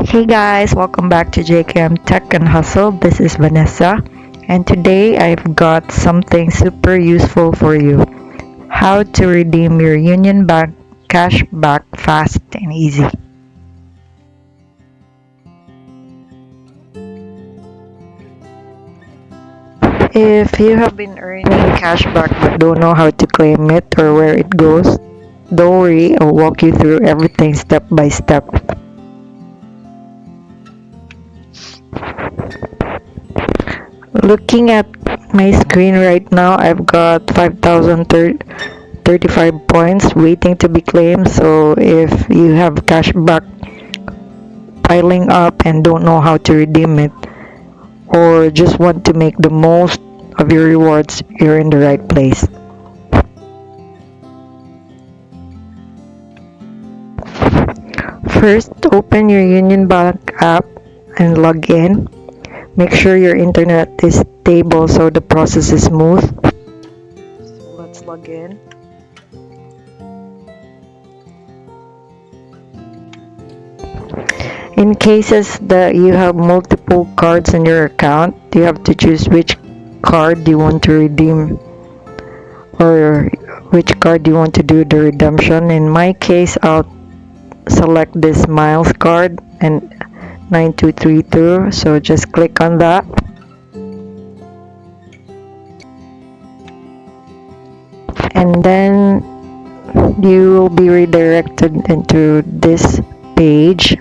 Hey guys, welcome back to JKM Tech and Hustle. This is Vanessa, and today I've got something super useful for you. How to redeem your UnionBank cash back fast and easy. If you have been earning cash back but don't know how to claim it or where it goes, don't worry, I'll walk you through everything step by step. Looking at my screen right now, I've got 5,035 points waiting to be claimed. So if you have cash back piling up and don't know how to redeem it, or just want to make the most of your rewards, you're in the right place. First, open your Union Bank app and log in. Make sure your internet is stable so the process is smooth. So let's log in. In cases that you have multiple cards in your account, you have to choose which card you want to redeem or which card you want to do the redemption. In my case, I'll select this miles card and 9232, so just click on that. And then you will be redirected into this page,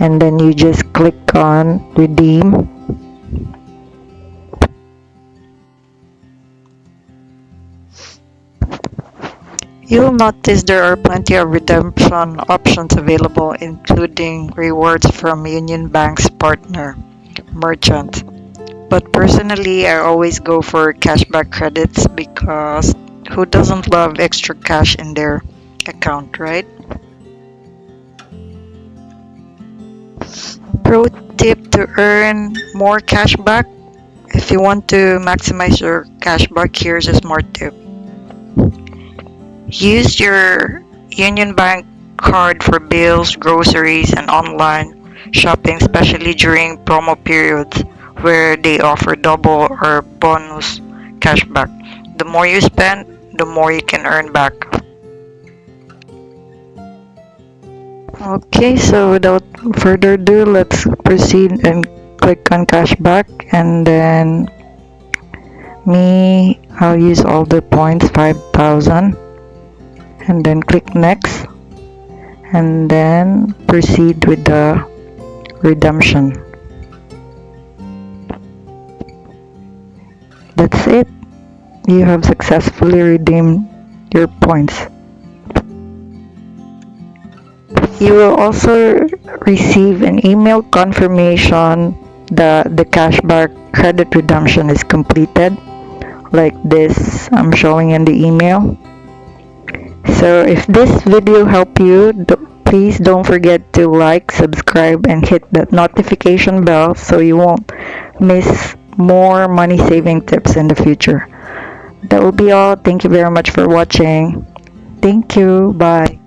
and then you just click on redeem. You'll notice there are plenty of redemption options available, including rewards from Union Bank's partner merchant. But personally, I always go for cashback credits because who doesn't love extra cash in their account, right? Pro tip to earn more cashback. If you want to maximize your cashback, here's a smart tip. Use your Union Bank card for bills, groceries, and online shopping, especially during promo periods where they offer double or bonus cashback. The more you spend, the more you can earn back. Okay, so without further ado, let's proceed and click on cashback, and then I'll use all the points, 5,000, and then click next, and then proceed with the redemption. That's it. You have successfully redeemed your points. You will also receive an email confirmation that the cashback credit redemption is completed, like this I'm showing in the email. So if this video helped you, please don't forget to like, subscribe, and hit that notification bell so you won't miss more money saving tips in the future. That will be all. Thank you very much for watching. Thank you. Bye.